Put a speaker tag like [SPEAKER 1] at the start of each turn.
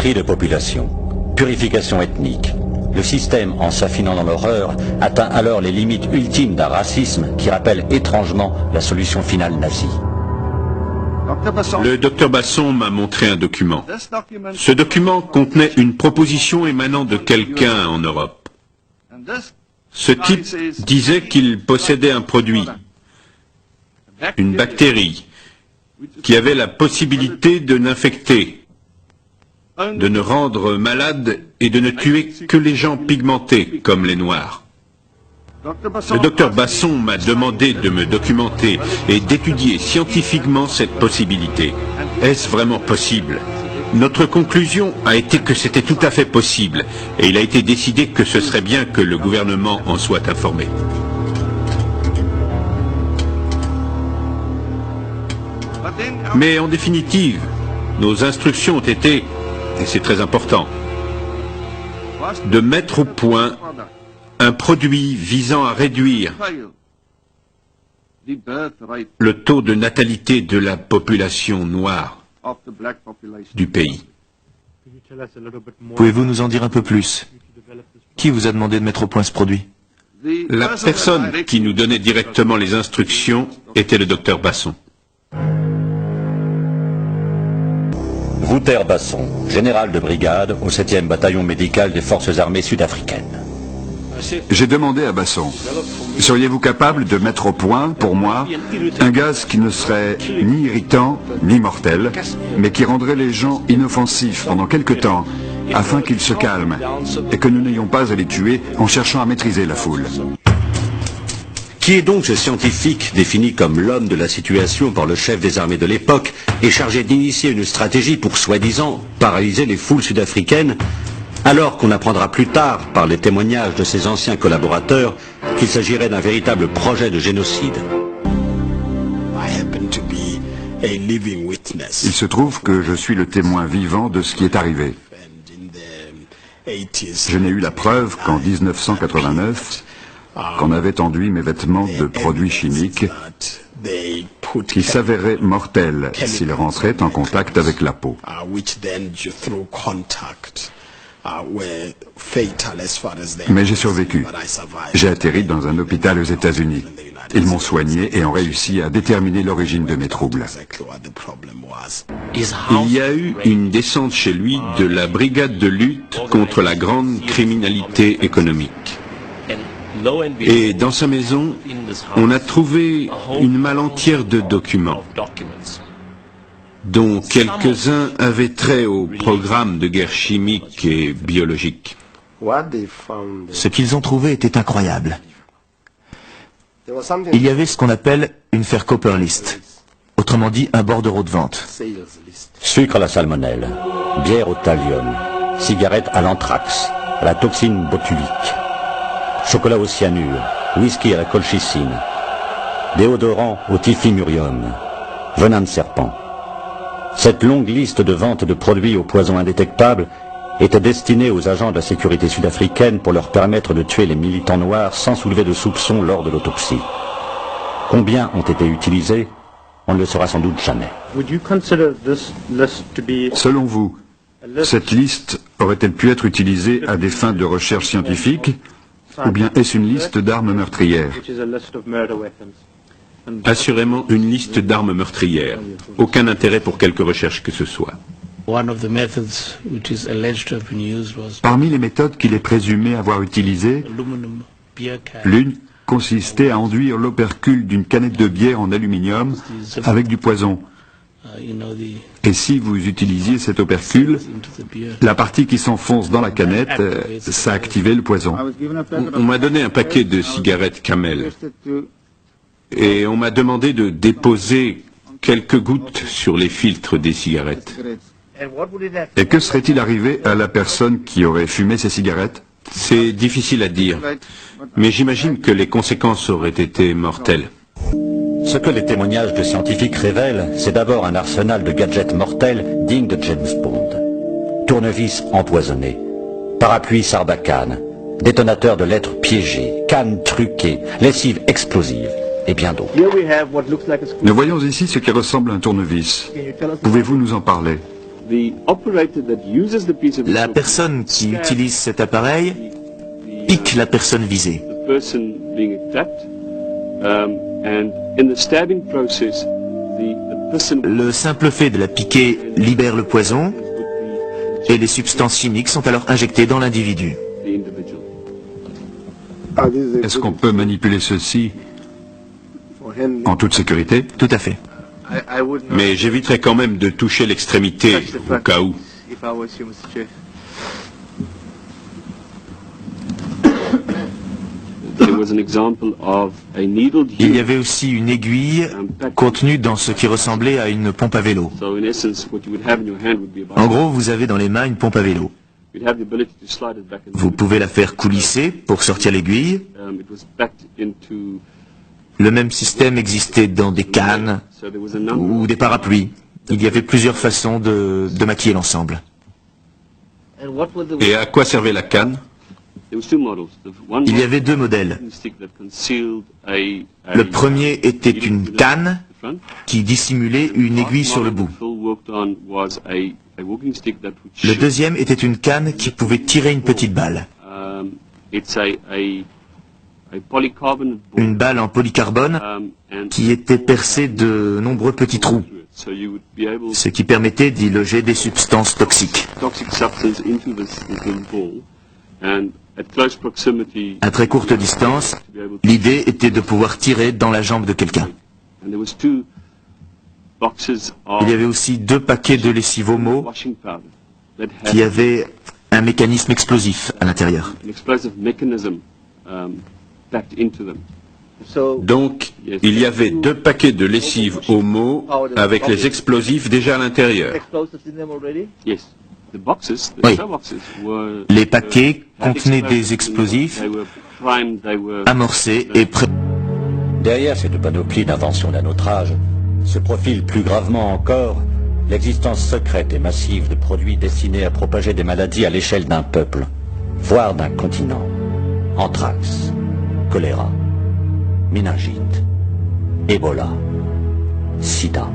[SPEAKER 1] tri de population, purification ethnique. Le système, en s'affinant dans l'horreur, atteint alors les limites ultimes d'un racisme qui rappelle étrangement la solution finale nazie.
[SPEAKER 2] Le docteur Basson m'a montré un document. Ce document contenait une proposition émanant de quelqu'un en Europe. Ce type disait qu'il possédait un produit, une bactérie, qui avait la possibilité de n'infecter, de ne rendre malade et de ne tuer que les gens pigmentés comme les Noirs. Le docteur Basson m'a demandé de me documenter et d'étudier scientifiquement cette possibilité. Est-ce vraiment possible? Notre conclusion a été que c'était tout à fait possible et il a été décidé que ce serait bien que le gouvernement en soit informé. Mais en définitive, nos instructions ont été, et c'est très important, de mettre au point un produit visant à réduire le taux de natalité de la population noire du pays.
[SPEAKER 3] Pouvez-vous nous en dire un peu plus? Qui vous a demandé de mettre au point ce produit?
[SPEAKER 2] La personne qui nous donnait directement les instructions était le docteur Basson.
[SPEAKER 1] Wouter Basson, général de brigade au 7e bataillon médical des forces armées sud-africaines.
[SPEAKER 4] J'ai demandé à Basson, seriez-vous capable de mettre au point, pour moi, un gaz qui ne serait ni irritant, ni mortel, mais qui rendrait les gens inoffensifs pendant quelque temps, afin qu'ils se calment, et que nous n'ayons pas à les tuer en cherchant à maîtriser la foule.
[SPEAKER 1] Qui est donc ce scientifique défini comme l'homme de la situation par le chef des armées de l'époque et chargé d'initier une stratégie pour soi-disant paralyser les foules sud-africaines, alors qu'on apprendra plus tard, par les témoignages de ses anciens collaborateurs, qu'il s'agirait d'un véritable projet de génocide.
[SPEAKER 4] Il se trouve que je suis le témoin vivant de ce qui est arrivé. Je n'ai eu la preuve qu'en 1989, qu'on avait enduit mes vêtements de produits chimiques qui s'avéraient mortels s'ils rentraient en contact avec la peau. Mais j'ai survécu. J'ai atterri dans un hôpital aux États-Unis. Ils m'ont soigné et ont réussi à déterminer l'origine de mes troubles.
[SPEAKER 2] Il y a eu une descente chez lui de la brigade de lutte contre la grande criminalité économique. Et dans sa maison, on a trouvé une malle entière de documents, dont quelques-uns avaient trait au programme de guerre chimique et biologique.
[SPEAKER 3] Ce qu'ils ont trouvé était incroyable. Il y avait ce qu'on appelle une Verkoper list, autrement dit un bordereau de vente.
[SPEAKER 1] Sucre à la salmonelle, bière au thallium, cigarette à l'anthrax, à la toxine botulique, chocolat au cyanure, whisky à la colchicine, déodorant au typhimurium, venin de serpent. Cette longue liste de ventes de produits au poison indétectable était destinée aux agents de la sécurité sud-africaine pour leur permettre de tuer les militants noirs sans soulever de soupçons lors de l'autopsie. Combien ont été utilisés? On ne le saura sans doute jamais.
[SPEAKER 4] Selon vous, cette liste aurait-elle pu être utilisée à des fins de recherche scientifique, ou bien est-ce une liste d'armes meurtrières?
[SPEAKER 2] Assurément une liste d'armes meurtrières. Aucun intérêt pour quelque recherche que ce soit.
[SPEAKER 4] Parmi les méthodes qu'il est présumé avoir utilisées, l'une consistait à enduire l'opercule d'une canette de bière en aluminium avec du poison. Et si vous utilisiez cet opercule, la partie qui s'enfonce dans la canette, ça activait le poison.
[SPEAKER 2] On m'a donné un paquet de cigarettes Camel. Et on m'a demandé de déposer quelques gouttes sur les filtres des cigarettes.
[SPEAKER 4] Et que serait-il arrivé à la personne qui aurait fumé ces cigarettes?
[SPEAKER 2] C'est difficile à dire, mais j'imagine que les conséquences auraient été mortelles.
[SPEAKER 1] Ce que les témoignages de scientifiques révèlent, c'est d'abord un arsenal de gadgets mortels dignes de James Bond. Tournevis empoisonnées, parapluie Sarbacane, détonateur de lettres piégées, cannes truquées, lessive explosive et bien d'autres.
[SPEAKER 4] Nous voyons ici ce qui ressemble à un tournevis. Pouvez-vous nous en parler?
[SPEAKER 3] La personne qui utilise cet appareil pique la personne visée. Le simple fait de la piquer libère le poison et les substances chimiques sont alors injectées dans l'individu.
[SPEAKER 4] Est-ce qu'on peut manipuler ceci en toute sécurité?
[SPEAKER 3] Tout à fait.
[SPEAKER 2] Mais j'éviterai quand même de toucher l'extrémité, au cas où.
[SPEAKER 3] Il y avait aussi une aiguille contenue dans ce qui ressemblait à une pompe à vélo. En gros, vous avez dans les mains une pompe à vélo. Vous pouvez la faire coulisser pour sortir l'aiguille. Le même système existait dans des cannes ou des parapluies. Il y avait plusieurs façons de maquiller l'ensemble.
[SPEAKER 2] Et à quoi servait la canne?
[SPEAKER 3] Il y avait deux modèles. Le premier était une canne qui dissimulait une aiguille sur le bout. Le deuxième était une canne qui pouvait tirer une petite balle. Une balle en polycarbone qui était percée de nombreux petits trous, ce qui permettait d'y loger des substances toxiques. À très courte distance, l'idée était de pouvoir tirer dans la jambe de quelqu'un. Il y avait aussi deux paquets de lessive Omo qui avaient un mécanisme explosif à l'intérieur.
[SPEAKER 2] Donc, il y avait deux paquets de lessive Omo avec les explosifs déjà à l'intérieur.
[SPEAKER 3] Oui. Les paquets contenaient des explosifs amorcés et prêts.
[SPEAKER 1] Derrière cette panoplie d'inventions d'un autre âge, se profile plus gravement encore l'existence secrète et massive de produits destinés à propager des maladies à l'échelle d'un peuple, voire d'un continent. Anthrax, choléra, méningite, Ebola, sida.